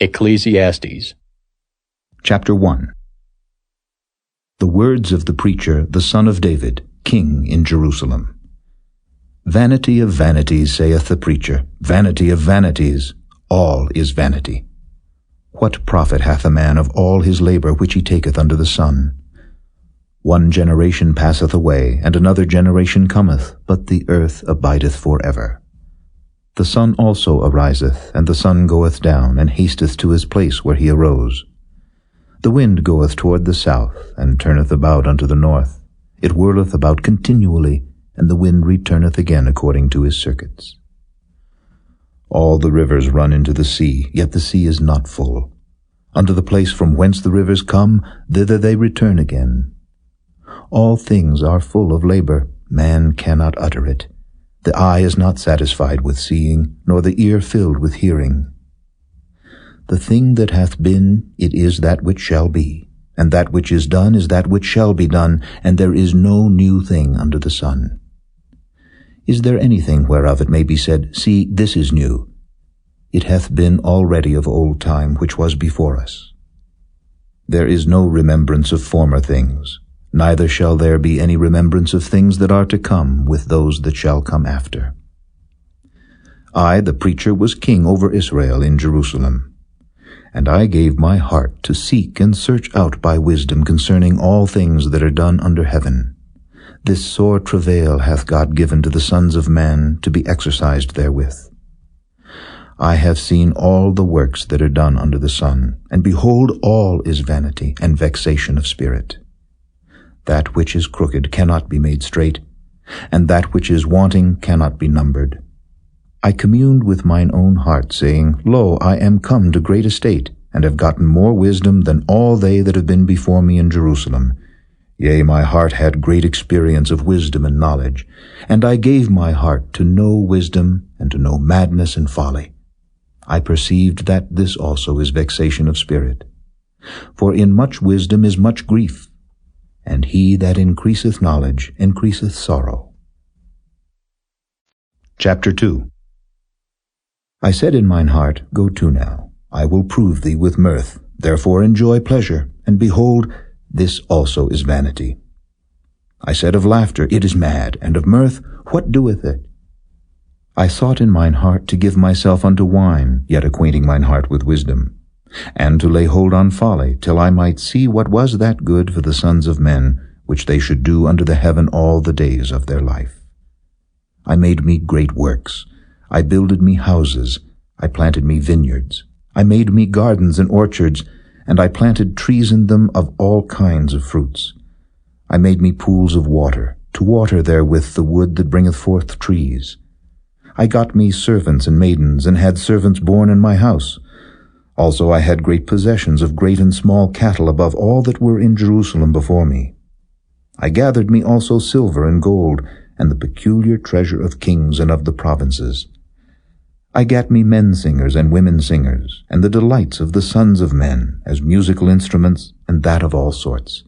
Ecclesiastes. Chapter 1. The words of the preacher, the son of David, king in Jerusalem. Vanity of vanities, saith the preacher, vanity of vanities, all is vanity. What profit hath a man of all his labor which he taketh under the sun? One generation passeth away, and another generation cometh, but the earth abideth for ever. The sun also ariseth, and the sun goeth down, and hasteth to his place where he arose. The wind goeth toward the south, and turneth about unto the north. It whirleth about continually, and the wind returneth again according to his circuits. All the rivers run into the sea, yet the sea is not full. Unto the place from whence the rivers come, thither they return again. All things are full of labor, man cannot utter it. The eye is not satisfied with seeing, nor the ear filled with hearing. The thing that hath been, it is that which shall be, and that which is done is that which shall be done, and there is no new thing under the sun. Is there anything whereof it may be said, See, this is new? It hath been already of old time, which was before us. There is no remembrance of former things, neither shall there be any remembrance of things that are to come with those that shall come after. I, the preacher, was king over Israel in Jerusalem. And I gave my heart to seek and search out by wisdom concerning all things that are done under heaven. This sore travail hath God given to the sons of men to be exercised therewith. I have seen all the works that are done under the sun, and behold, all is vanity and vexation of spirit. That which is crooked cannot be made straight, and that which is wanting cannot be numbered. I communed with mine own heart, saying, Lo, I am come to great estate, and have gotten more wisdom than all they that have been before me in Jerusalem. Yea, my heart had great experience of wisdom and knowledge, and I gave my heart to know wisdom and to know madness and folly. I perceived that this also is vexation of spirit. For in much wisdom is much grief, and he that increaseth knowledge increaseth sorrow. Chapter 2. I said in mine heart, Go to now, I will prove thee with mirth, therefore enjoy pleasure, and behold, this also is vanity. I said of laughter, It is mad, and of mirth, what doeth it? I sought in mine heart to give myself unto wine, yet acquainting mine heart with wisdom, and to lay hold on folly, till I might see what was that good for the sons of men, which they should do under the heaven all the days of their life. I made me great works. I builded me houses. I planted me vineyards. I made me gardens and orchards, and I planted trees in them of all kinds of fruits. I made me pools of water, to water therewith the wood that bringeth forth trees. I got me servants and maidens, and had servants born in my house. Also I had great possessions of great and small cattle above all that were in Jerusalem before me. I gathered me also silver and gold, and the peculiar treasure of kings and of the provinces. I gat me men singers and women singers, and the delights of the sons of men, as musical instruments, and that of all sorts.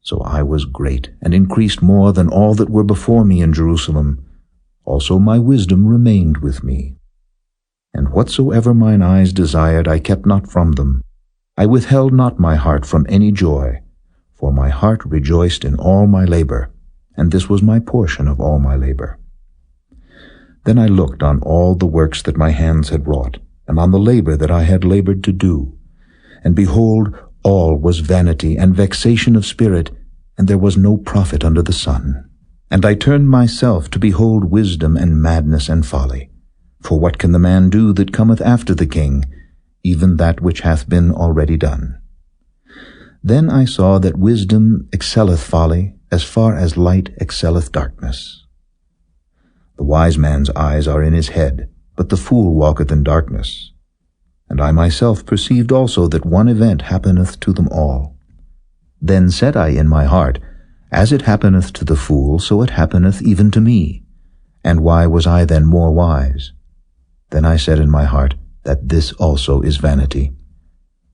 So I was great, and increased more than all that were before me in Jerusalem. Also my wisdom remained with me. And whatsoever mine eyes desired I kept not from them. I withheld not my heart from any joy, for my heart rejoiced in all my labor, and this was my portion of all my labor. Then I looked on all the works that my hands had wrought, and on the labor that I had labored to do. And behold, all was vanity and vexation of spirit, and there was no profit under the sun. And I turned myself to behold wisdom and madness and folly. For what can the man do that cometh after the king, even that which hath been already done? Then I saw that wisdom excelleth folly, as far as light excelleth darkness. The wise man's eyes are in his head, but the fool walketh in darkness. And I myself perceived also that one event happeneth to them all. Then said I in my heart, As it happeneth to the fool, so it happeneth even to me. And why was I then more wise? Then I said in my heart, that this also is vanity.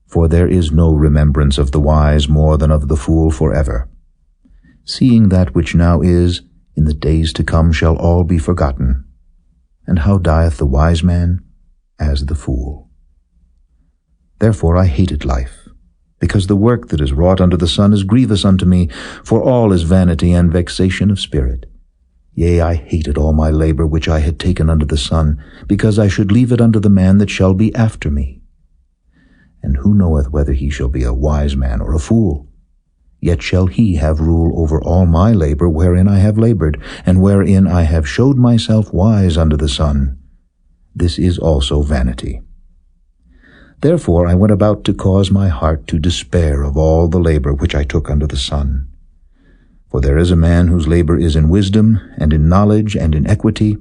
For there is no remembrance of the wise more than of the fool forever. Seeing that which now is, in the days to come shall all be forgotten. And how dieth the wise man? As the fool. Therefore I hated life, because the work that is wrought under the sun is grievous unto me, for all is vanity and vexation of spirit. Yea, I hated all my labor which I had taken under the sun, because I should leave it unto the man that shall be after me. And who knoweth whether he shall be a wise man or a fool? Yet shall he have rule over all my labor wherein I have labored, and wherein I have showed myself wise under the sun. This is also vanity. Therefore I went about to cause my heart to despair of all the labor which I took under the sun. For there is a man whose labor is in wisdom, and in knowledge, and in equity.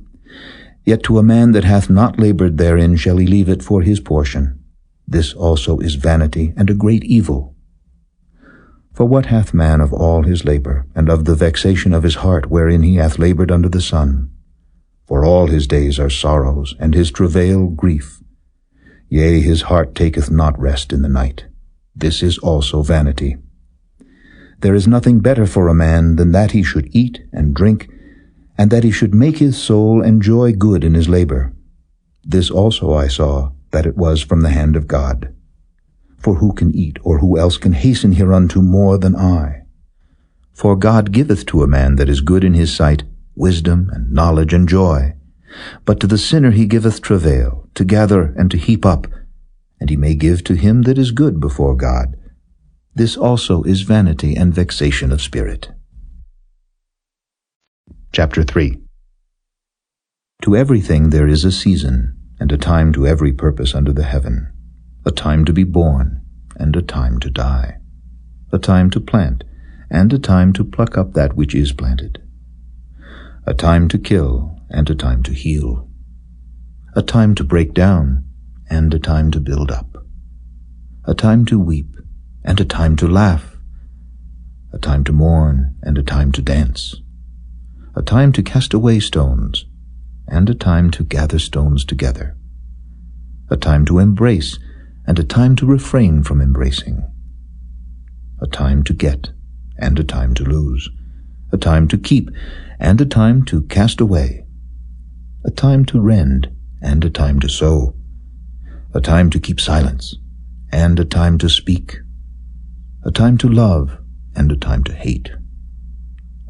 Yet to a man that hath not labored therein shall he leave it for his portion. This also is vanity, and a great evil. For what hath man of all his labor, and of the vexation of his heart wherein he hath labored under the sun? For all his days are sorrows, and his travail grief. Yea, his heart taketh not rest in the night. This is also vanity. There is nothing better for a man than that he should eat and drink, and that he should make his soul enjoy good in his labor. This also I saw, that it was from the hand of God. For who can eat, or who else can hasten hereunto more than I? For God giveth to a man that is good in his sight wisdom and knowledge and joy. But to the sinner he giveth travail, to gather and to heap up, and he may give to him that is good before God. This also is vanity and vexation of spirit. Chapter 3. To everything there is a season, and a time to every purpose under the heaven, a time to be born, and a time to die, a time to plant, and a time to pluck up that which is planted, a time to kill, and a time to heal, a time to break down, and a time to build up, a time to weep, and a time to laugh, a time to mourn, and a time to dance, a time to cast away stones, and a time to gather stones together, a time to embrace, and a time to refrain from embracing, a time to get, and a time to lose, a time to keep, and a time to cast away, a time to rend, and a time to sow, a time to keep silence, and a time to speak, a time to love, and a time to hate,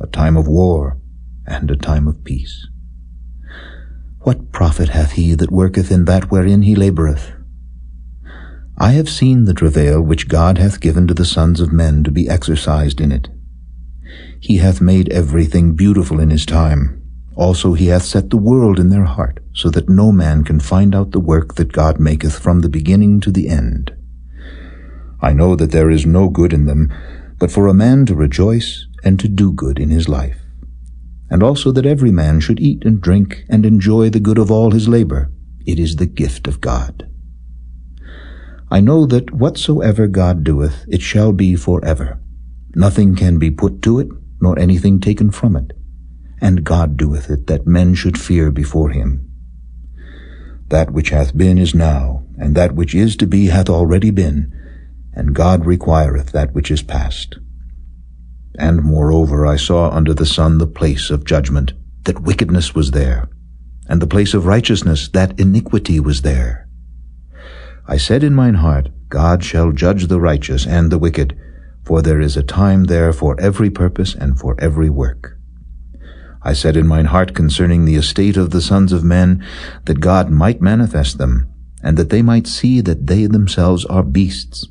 a time of war, and a time of peace. What profit hath he that worketh in that wherein he laboureth? I have seen the travail which God hath given to the sons of men to be exercised in it. He hath made everything beautiful in his time. Also he hath set the world in their heart, so that no man can find out the work that God maketh from the beginning to the end. I know that there is no good in them, but for a man to rejoice and to do good in his life, and also that every man should eat and drink and enjoy the good of all his labor. It is the gift of God. I know that whatsoever God doeth, it shall be forever. Nothing can be put to it, nor anything taken from it. And God doeth it, that men should fear before him. That which hath been is now, and that which is to be hath already been, and God requireth that which is past. And moreover I saw under the sun the place of judgment, that wickedness was there, and the place of righteousness, that iniquity was there. I said in mine heart, God shall judge the righteous and the wicked, for there is a time there for every purpose and for every work. I said in mine heart concerning the estate of the sons of men, that God might manifest them, and that they might see that they themselves are beasts.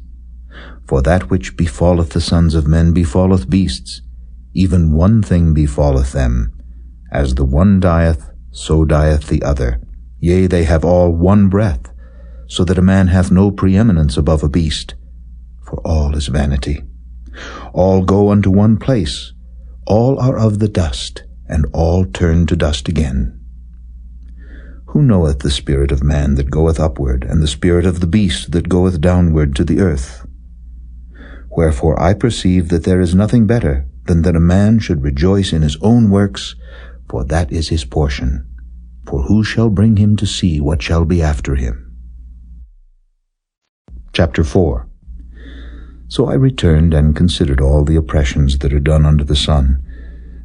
For that which befalleth the sons of men befalleth beasts, even one thing befalleth them. As the one dieth, so dieth the other. Yea, they have all one breath, so that a man hath no preeminence above a beast. For all is vanity. All go unto one place. All are of the dust, and all turn to dust again. Who knoweth the spirit of man that goeth upward, and the spirit of the beast that goeth downward to the earth? Wherefore I perceive that there is nothing better than that a man should rejoice in his own works, for that is his portion. For who shall bring him to see what shall be after him? Chapter 4. So I returned and considered all the oppressions that are done under the sun,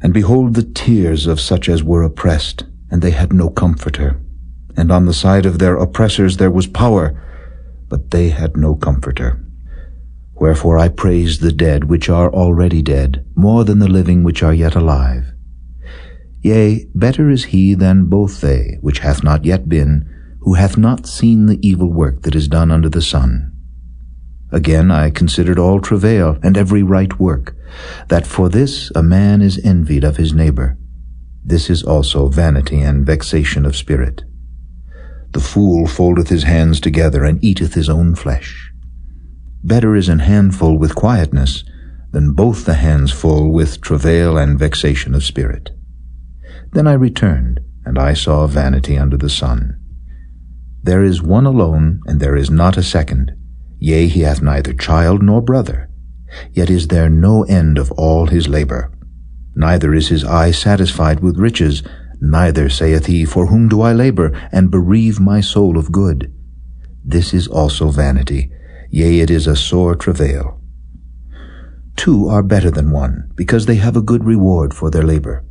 and behold the tears of such as were oppressed, and they had no comforter. And on the side of their oppressors there was power, but they had no comforter. Wherefore I praise the dead which are already dead, more than the living which are yet alive. Yea, better is he than both they, which hath not yet been, who hath not seen the evil work that is done under the sun. Again I considered all travail and every right work, that for this a man is envied of his neighbor. This is also vanity and vexation of spirit. The fool foldeth his hands together, and eateth his own flesh. Better is an handful with quietness, than both the hands full with travail and vexation of spirit. Then I returned, and I saw vanity under the sun. There is one alone, and there is not a second. Yea, he hath neither child nor brother. Yet is there no end of all his labor. Neither is his eye satisfied with riches, neither saith he, For whom do I labor, and bereave my soul of good? This is also vanity, yea, it is a sore travail. Two are better than one, because they have a good reward for their labor.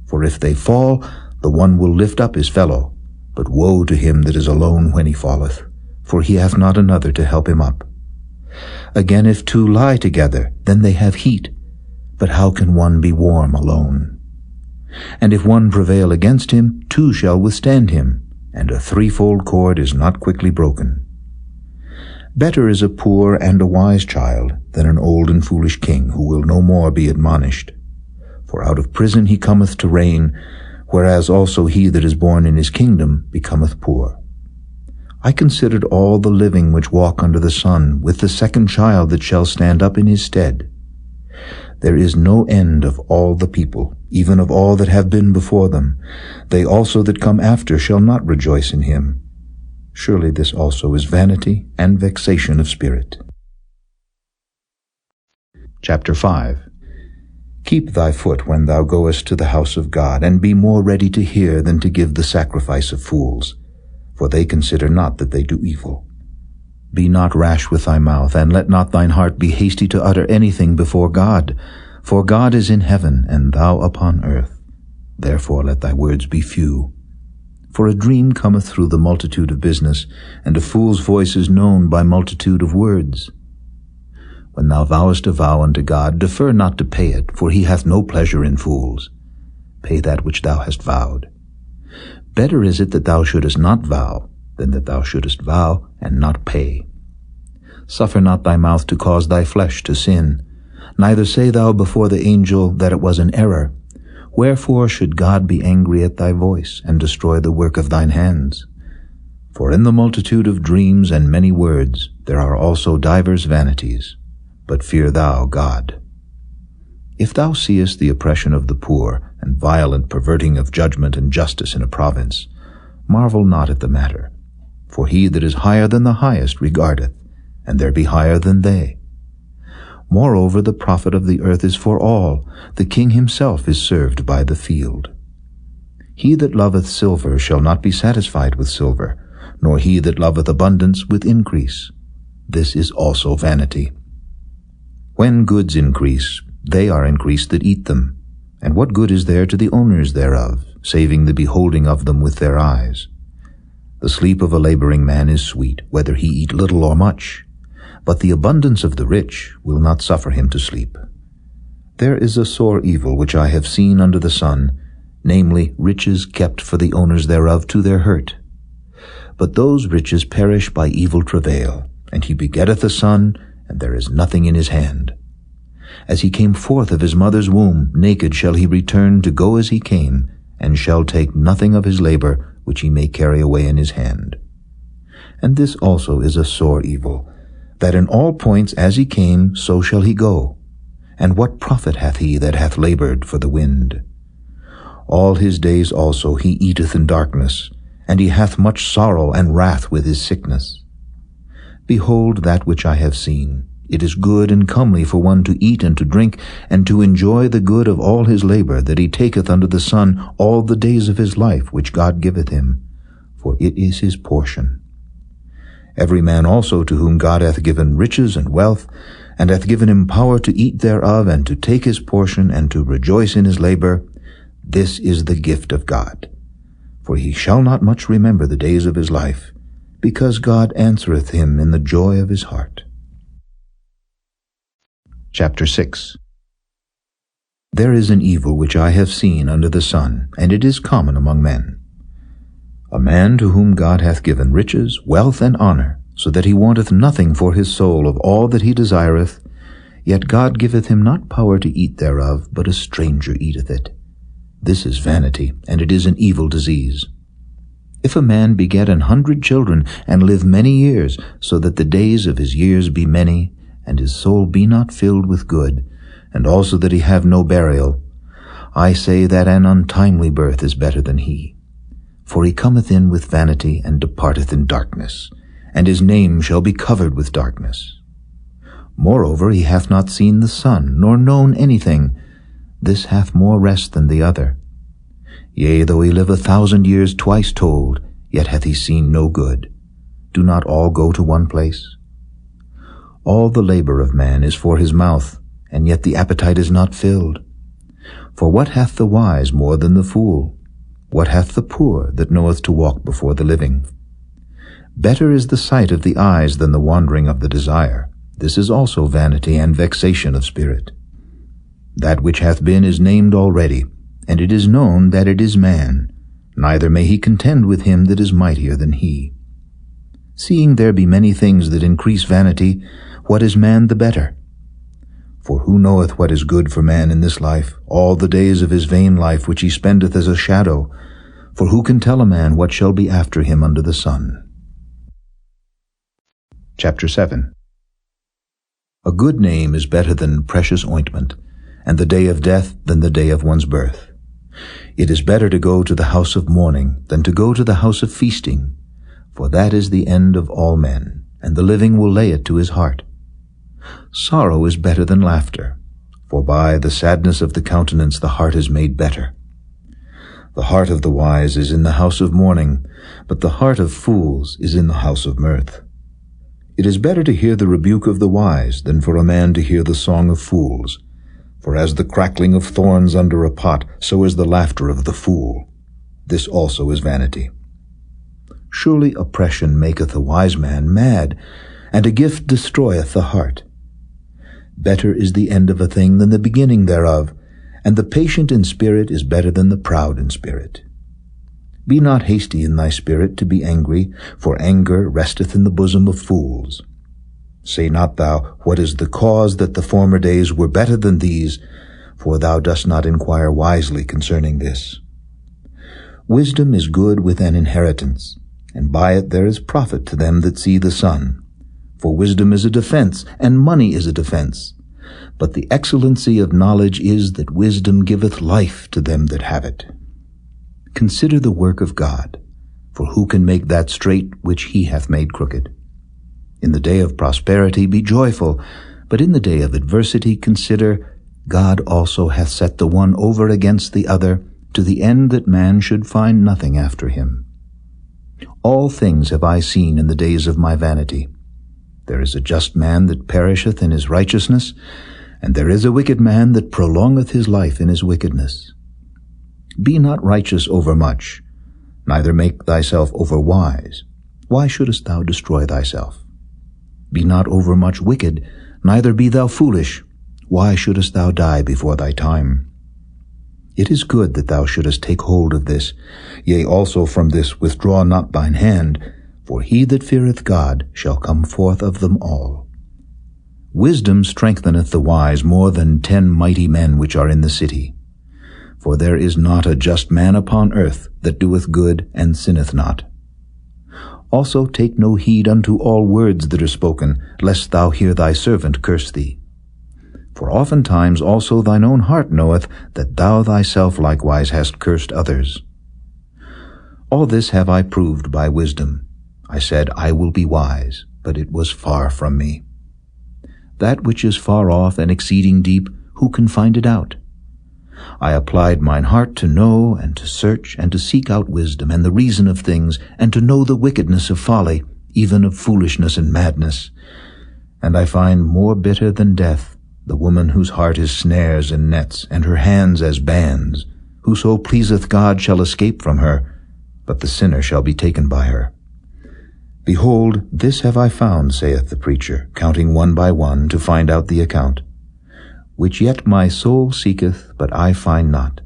For if they fall, the one will lift up his fellow. But woe to him that is alone when he falleth, for he hath not another to help him up. Again, if two lie together, then they have heat. But how can one be warm alone? And if one prevail against him, two shall withstand him, and a threefold cord is not quickly broken. Better is a poor and a wise child than an old and foolish king, who will no more be admonished. For out of prison he cometh to reign, whereas also he that is born in his kingdom becometh poor. I considered all the living which walk under the sun, with the second child that shall stand up in his stead. There is no end of all the people, even of all that have been before them. They also that come after shall not rejoice in him. Surely this also is vanity and vexation of spirit. Chapter 5. Keep thy foot when thou goest to the house of God, and be more ready to hear than to give the sacrifice of fools, for they consider not that they do evil. Be not rash with thy mouth, and let not thine heart be hasty to utter anything before God, for God is in heaven, and thou upon earth. Therefore let thy words be few. For a dream cometh through the multitude of business, and a fool's voice is known by multitude of words. When thou vowest a vow unto God, defer not to pay it, for he hath no pleasure in fools. Pay that which thou hast vowed. Better is it that thou shouldest not vow, than that thou shouldest vow and not pay. Suffer not thy mouth to cause thy flesh to sin, neither say thou before the angel that it was an error. Wherefore should God be angry at thy voice, and destroy the work of thine hands? For in the multitude of dreams and many words there are also divers vanities. But fear thou God. If thou seest the oppression of the poor, and violent perverting of judgment and justice in a province, marvel not at the matter. For he that is higher than the highest regardeth, and there be higher than they. Moreover, the profit of the earth is for all. The king himself is served by the field. He that loveth silver shall not be satisfied with silver, nor he that loveth abundance with increase. This is also vanity. When goods increase, they are increased that eat them. And what good is there to the owners thereof, saving the beholding of them with their eyes? The sleep of a laboring man is sweet, whether he eat little or much. But the abundance of the rich will not suffer him to sleep. There is a sore evil which I have seen under the sun, namely, riches kept for the owners thereof to their hurt. But those riches perish by evil travail, and he begetteth a son, and there is nothing in his hand. As he came forth of his mother's womb, naked shall he return to go as he came, and shall take nothing of his labor which he may carry away in his hand. And this also is a sore evil, that in all points as he came, so shall he go. And what profit hath he that hath labored for the wind? All his days also he eateth in darkness, and he hath much sorrow and wrath with his sickness. Behold that which I have seen. It is good and comely for one to eat and to drink, and to enjoy the good of all his labor that he taketh under the sun all the days of his life which God giveth him, for it is his portion. Every man also to whom God hath given riches and wealth, and hath given him power to eat thereof, and to take his portion, and to rejoice in his labor, this is the gift of God. For he shall not much remember the days of his life, because God answereth him in the joy of his heart. Chapter 6. There is an evil which I have seen under the sun, and it is common among men. A man to whom God hath given riches, wealth, and honor, so that he wanteth nothing for his soul of all that he desireth, yet God giveth him not power to eat thereof, but a stranger eateth it. This is vanity, and it is an evil disease. If a man beget 100 children, and live many years, so that the days of his years be many, and his soul be not filled with good, and also that he have no burial, I say that an untimely birth is better than he. For he cometh in with vanity, and departeth in darkness, and his name shall be covered with darkness. Moreover, he hath not seen the sun, nor known anything. This hath more rest than the other. Yea, though he live 1,000 years twice told, yet hath he seen no good. Do not all go to one place? All the labor of man is for his mouth, and yet the appetite is not filled. For what hath the wise more than the fool? What hath the poor that knoweth to walk before the living? Better is the sight of the eyes than the wandering of the desire. This is also vanity and vexation of spirit. That which hath been is named already, and it is known that it is man, neither may he contend with him that is mightier than he. Seeing there be many things that increase vanity, what is man the better? For who knoweth what is good for man in this life, all the days of his vain life which he spendeth as a shadow? For who can tell a man what shall be after him under the sun? Chapter 7. A good name is better than precious ointment, and the day of death than the day of one's birth. It is better to go to the house of mourning than to go to the house of feasting, for that is the end of all men, and the living will lay it to his heart. Sorrow is better than laughter, for by the sadness of the countenance the heart is made better. The heart of the wise is in the house of mourning, but the heart of fools is in the house of mirth. It is better to hear the rebuke of the wise than for a man to hear the song of fools. For as the crackling of thorns under a pot, so is the laughter of the fool. This also is vanity. Surely oppression maketh a wise man mad, and a gift destroyeth the heart. Better is the end of a thing than the beginning thereof, and the patient in spirit is better than the proud in spirit. Be not hasty in thy spirit to be angry, for anger resteth in the bosom of fools. Say not thou, what is the cause that the former days were better than these? For thou dost not inquire wisely concerning this. Wisdom is good with an inheritance, and by it there is profit to them that see the sun. For wisdom is a defense, and money is a defense. But the excellency of knowledge is that wisdom giveth life to them that have it. Consider the work of God, for who can make that straight which he hath made crooked? In the day of prosperity be joyful, but in the day of adversity consider, God also hath set the one over against the other, to the end that man should find nothing after him. All things have I seen in the days of my vanity. There is a just man that perisheth in his righteousness, and there is a wicked man that prolongeth his life in his wickedness. Be not righteous overmuch, neither make thyself overwise. Why shouldest thou destroy thyself? Be not overmuch wicked, neither be thou foolish. Why shouldest thou die before thy time? It is good that thou shouldest take hold of this, yea, also from this withdraw not thine hand, for he that feareth God shall come forth of them all. Wisdom strengtheneth the wise more than 10 mighty men which are in the city. For there is not a just man upon earth that doeth good and sinneth not. Also take no heed unto all words that are spoken, lest thou hear thy servant curse thee. For oftentimes also thine own heart knoweth that thou thyself likewise hast cursed others. All this have I proved by wisdom. I said, I will be wise, but it was far from me. That which is far off and exceeding deep, who can find it out? I applied mine heart to know and to search and to seek out wisdom and the reason of things, and to know the wickedness of folly, even of foolishness and madness. And I find more bitter than death the woman whose heart is snares and nets, and her hands as bands. Whoso pleaseth God shall escape from her, but the sinner shall be taken by her. Behold, this have I found, saith the preacher, counting one by one, to find out the account. Which yet my soul seeketh, but I find not.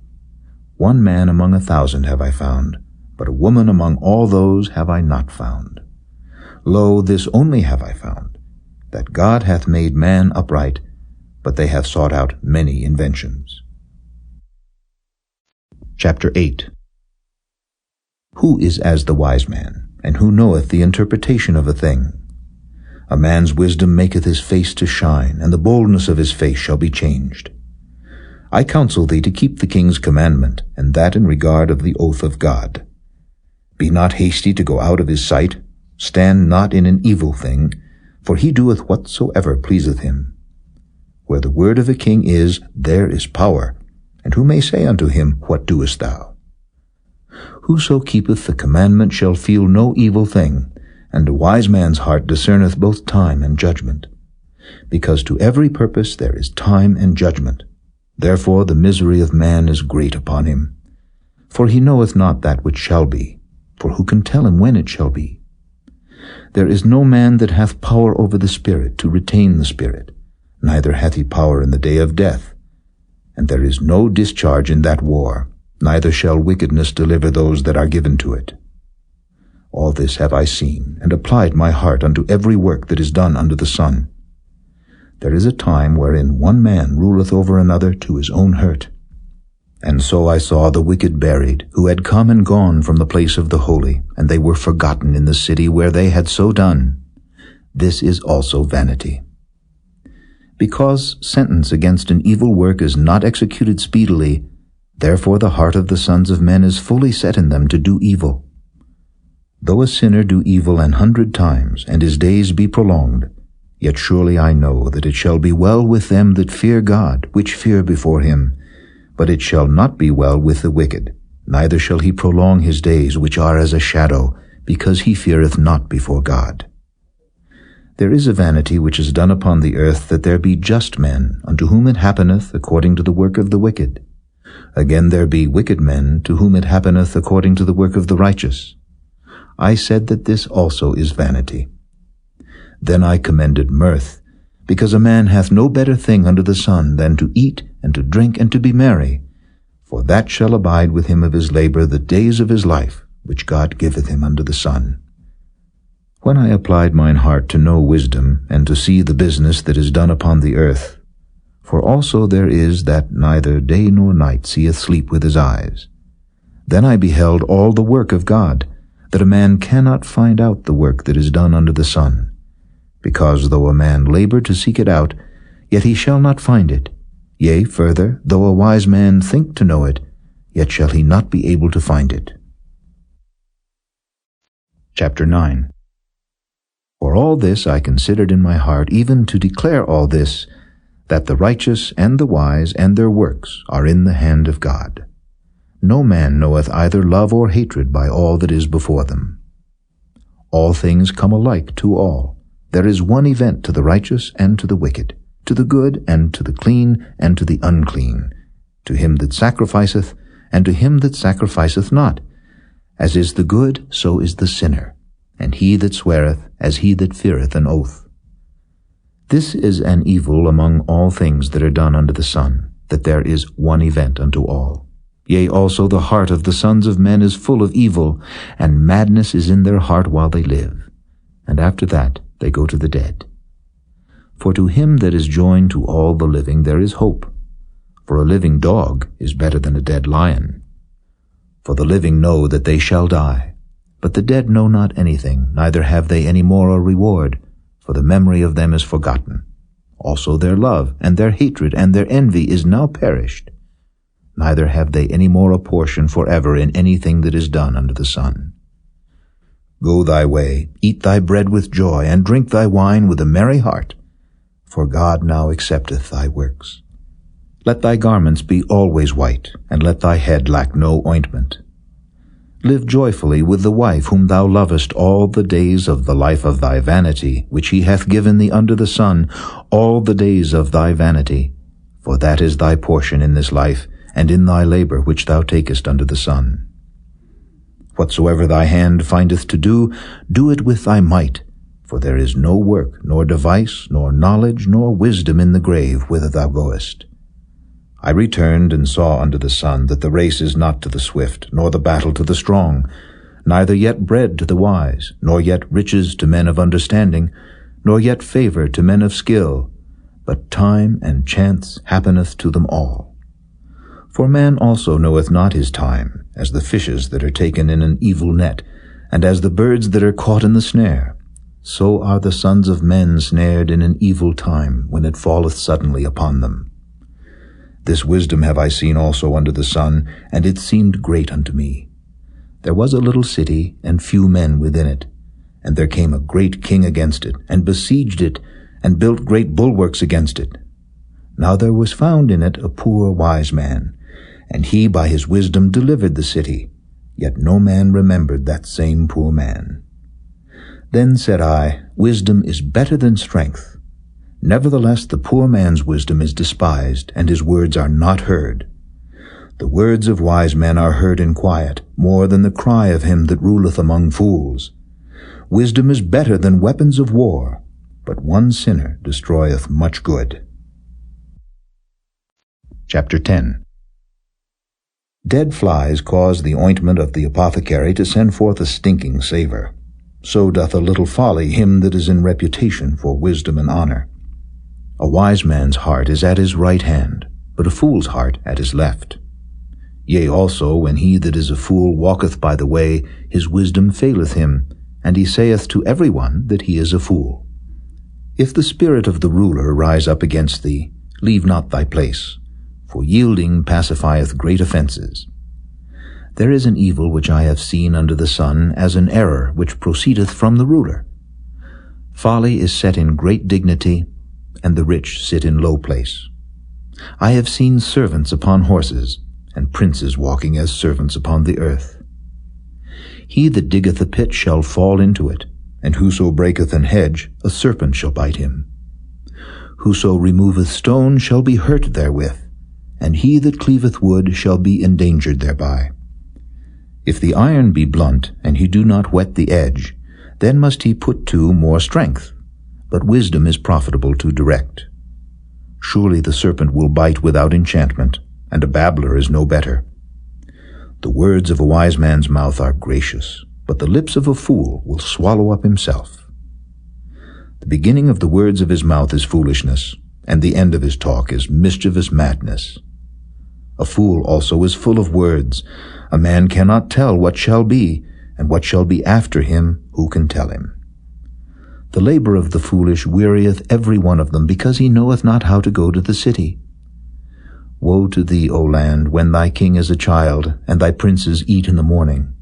One man among 1,000 have I found, but a woman among all those have I not found. Lo, this only have I found, that God hath made man upright, but they have sought out many inventions. Chapter 8. Who is as the wise man, and who knoweth the interpretation of a thing? A man's wisdom maketh his face to shine, and the boldness of his face shall be changed. I counsel thee to keep the king's commandment, and that in regard of the oath of God. Be not hasty to go out of his sight, stand not in an evil thing, for he doeth whatsoever pleaseth him. Where the word of a king is, there is power, and who may say unto him, What doest thou? Whoso keepeth the commandment shall feel no evil thing, and a wise man's heart discerneth both time and judgment. Because to every purpose there is time and judgment. Therefore the misery of man is great upon him. For he knoweth not that which shall be, for who can tell him when it shall be? There is no man that hath power over the Spirit to retain the Spirit, neither hath he power in the day of death. And there is no discharge in that war, neither shall wickedness deliver those that are given to it. All this have I seen, and applied my heart unto every work that is done under the sun. There is a time wherein one man ruleth over another to his own hurt. And so I saw the wicked buried, who had come and gone from the place of the holy, and they were forgotten in the city where they had so done. This is also vanity. Because sentence against an evil work is not executed speedily, therefore the heart of the sons of men is fully set in them to do evil. Though a sinner do evil 100 times, and his days be prolonged, yet surely I know that it shall be well with them that fear God, which fear before him. But it shall not be well with the wicked, neither shall he prolong his days, which are as a shadow, because he feareth not before God. There is a vanity which is done upon the earth, that there be just men, unto whom it happeneth according to the work of the wicked. Again there be wicked men, to whom it happeneth according to the work of the righteous. I said that this also is vanity. Then I commended mirth, because a man hath no better thing under the sun than to eat and to drink and to be merry, for that shall abide with him of his labor the days of his life, which God giveth him under the sun. When I applied mine heart to know wisdom, and to see the business that is done upon the earth, for also there is that neither day nor night seeth sleep with his eyes, then I beheld all the work of God, that a man cannot find out the work that is done under the sun. Because though a man labor to seek it out, yet he shall not find it. Yea, further, though a wise man think to know it, yet shall he not be able to find it. Chapter 9. For all this I considered in my heart, even to declare all this, that the righteous and the wise and their works are in the hand of God. No man knoweth either love or hatred by all that is before them. All things come alike to all. There is one event to the righteous and to the wicked, to the good and to the clean and to the unclean, to him that sacrificeth and to him that sacrificeth not. As is the good, so is the sinner, and he that sweareth, as he that feareth an oath. This is an evil among all things that are done under the sun, that there is one event unto all. Yea, also the heart of the sons of men is full of evil, and madness is in their heart while they live, and after that they go to the dead. For to him that is joined to all the living there is hope. For a living dog is better than a dead lion. For the living know that they shall die, but the dead know not anything, neither have they any more a reward, for the memory of them is forgotten. Also their love, and their hatred, and their envy is now perished. Neither have they any more a portion forever in anything that is done under the sun. Go thy way, eat thy bread with joy, and drink thy wine with a merry heart, for God now accepteth thy works. Let thy garments be always white, and let thy head lack no ointment. Live joyfully with the wife whom thou lovest all the days of the life of thy vanity, which he hath given thee under the sun, all the days of thy vanity. For that is thy portion in this life, and in thy labor which thou takest under the sun. Whatsoever thy hand findeth to do, do it with thy might. For there is no work, nor device, nor knowledge, nor wisdom in the grave whither thou goest. I returned and saw under the sun that the race is not to the swift, nor the battle to the strong, neither yet bread to the wise, nor yet riches to men of understanding, nor yet favor to men of skill, but time and chance happeneth to them all. For man also knoweth not his time, as the fishes that are taken in an evil net, and as the birds that are caught in the snare. So are the sons of men snared in an evil time, when it falleth suddenly upon them. This wisdom have I seen also under the sun, and it seemed great unto me. There was a little city, and few men within it. And there came a great king against it, and besieged it, and built great bulwarks against it. Now there was found in it a poor wise man, and he by his wisdom delivered the city, yet no man remembered that same poor man. Then said I, Wisdom is better than strength. Nevertheless the poor man's wisdom is despised, and his words are not heard. The words of wise men are heard in quiet, more than the cry of him that ruleth among fools. Wisdom is better than weapons of war, but one sinner destroyeth much good. Chapter 10. Dead flies cause the ointment of the apothecary to send forth a stinking savour. So doth a little folly him that is in reputation for wisdom and honour. A wise man's heart is at his right hand, but a fool's heart at his left. Yea, also, when he that is a fool walketh by the way, his wisdom faileth him, and he saith to every one that he is a fool. If the spirit of the ruler rise up against thee, leave not thy place, for yielding pacifieth great offences. There is an evil which I have seen under the sun, as an error which proceedeth from the ruler. Folly is set in great dignity, and the rich sit in low place. I have seen servants upon horses, and princes walking as servants upon the earth. He that diggeth a pit shall fall into it, and whoso breaketh an hedge, a serpent shall bite him. Whoso removeth stone shall be hurt therewith, and he that cleaveth wood shall be endangered thereby. If the iron be blunt, and he do not whet the edge, then must he put to more strength, but wisdom is profitable to direct. Surely the serpent will bite without enchantment, and a babbler is no better. The words of a wise man's mouth are gracious, but the lips of a fool will swallow up himself. The beginning of the words of his mouth is foolishness, and the end of his talk is mischievous madness. A fool also is full of words. A man cannot tell what shall be, and what shall be after him, who can tell him? The labor of the foolish wearieth every one of them, because he knoweth not how to go to the city. Woe to thee, O land, when thy king is a child, and thy princes eat in the morning.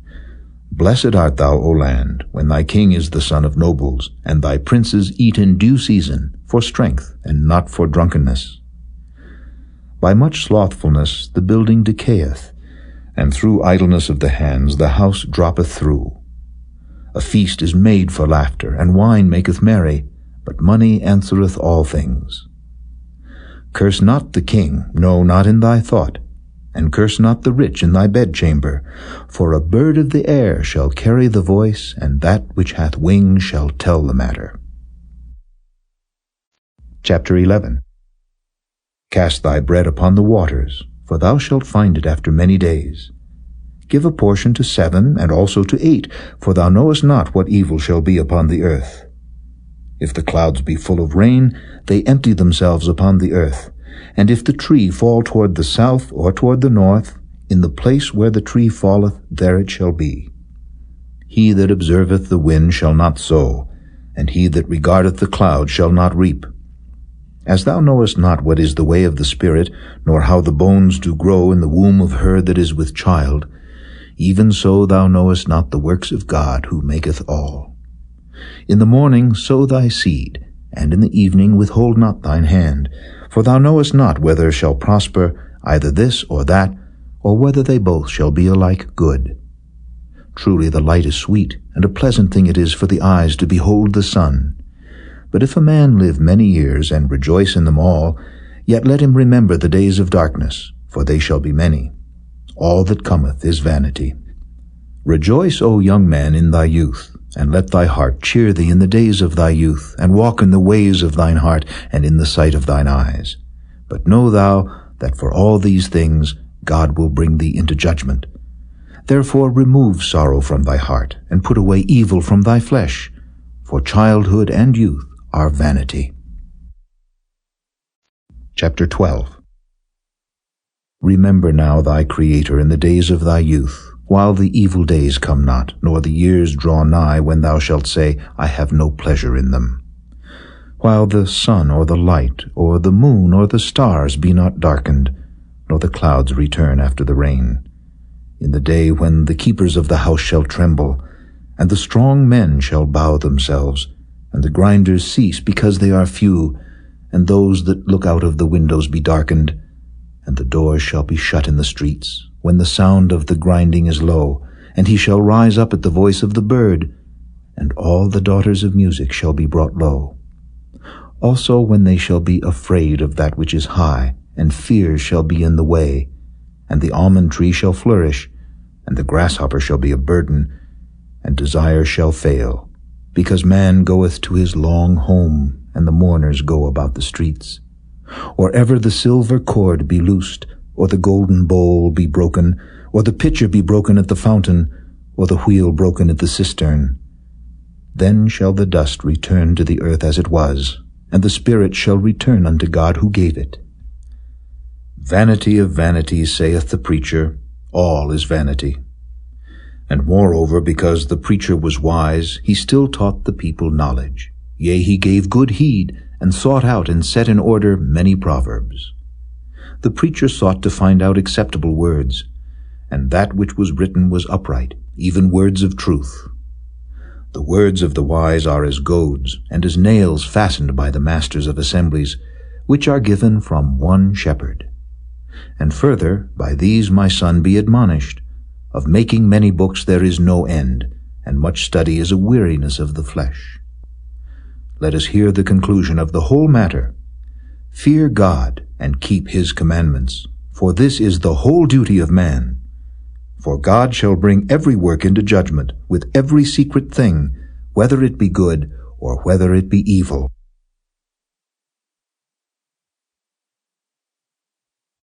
Blessed art thou, O land, when thy king is the son of nobles, and thy princes eat in due season, for strength, and not for drunkenness. By much slothfulness the building decayeth, and through idleness of the hands the house droppeth through. A feast is made for laughter, and wine maketh merry, but money answereth all things. Curse not the king, no, not in thy thought, and curse not the rich in thy bedchamber, for a bird of the air shall carry the voice, and that which hath wings shall tell the matter. Chapter 11. Cast thy bread upon the waters, for thou shalt find it after many days. Give a portion to 7, and also to 8, for thou knowest not what evil shall be upon the earth. If the clouds be full of rain, they empty themselves upon the earth. And if the tree fall toward the south or toward the north, in the place where the tree falleth, there it shall be. He that observeth the wind shall not sow, and he that regardeth the cloud shall not reap. As thou knowest not what is the way of the Spirit, nor how the bones do grow in the womb of her that is with child, even so thou knowest not the works of God, who maketh all. In the morning sow thy seed, and in the evening withhold not thine hand, for thou knowest not whether shall prosper either this or that, or whether they both shall be alike good. Truly the light is sweet, and a pleasant thing it is for the eyes to behold the sun. But if a man live many years, and rejoice in them all, yet let him remember the days of darkness, for they shall be many. All that cometh is vanity. Rejoice, O young man, in thy youth, and let thy heart cheer thee in the days of thy youth, and walk in the ways of thine heart, and in the sight of thine eyes. But know thou that for all these things God will bring thee into judgment. Therefore remove sorrow from thy heart, and put away evil from thy flesh, for childhood and youth are vanity. Chapter 12. Remember now thy Creator in the days of thy youth, while the evil days come not, nor the years draw nigh, when thou shalt say, I have no pleasure in them. While the sun or the light, or the moon or the stars be not darkened, nor the clouds return after the rain. In the day when the keepers of the house shall tremble, and the strong men shall bow themselves, and the grinders cease because they are few, and those that look out of the windows be darkened, and the doors shall be shut in the streets, when the sound of the grinding is low, and he shall rise up at the voice of the bird, and all the daughters of music shall be brought low. Also when they shall be afraid of that which is high, and fear shall be in the way, and the almond tree shall flourish, and the grasshopper shall be a burden, and desire shall fail, because man goeth to his long home, and the mourners go about the streets. Or ever the silver cord be loosed, or the golden bowl be broken, or the pitcher be broken at the fountain, or the wheel broken at the cistern. Then shall the dust return to the earth as it was, and the spirit shall return unto God who gave it. Vanity of vanities, saith the preacher, all is vanity. And moreover, because the preacher was wise, he still taught the people knowledge. Yea, he gave good heed, and sought out and set in order many proverbs. The preacher sought to find out acceptable words, and that which was written was upright, even words of truth. The words of the wise are as goads, and as nails fastened by the masters of assemblies, which are given from one shepherd. And further, by these, my son, be admonished. Of making many books there is no end, and much study is a weariness of the flesh. Let us hear the conclusion of the whole matter. Fear God, and keep his commandments, for this is the whole duty of man. For God shall bring every work into judgment, with every secret thing, whether it be good or whether it be evil.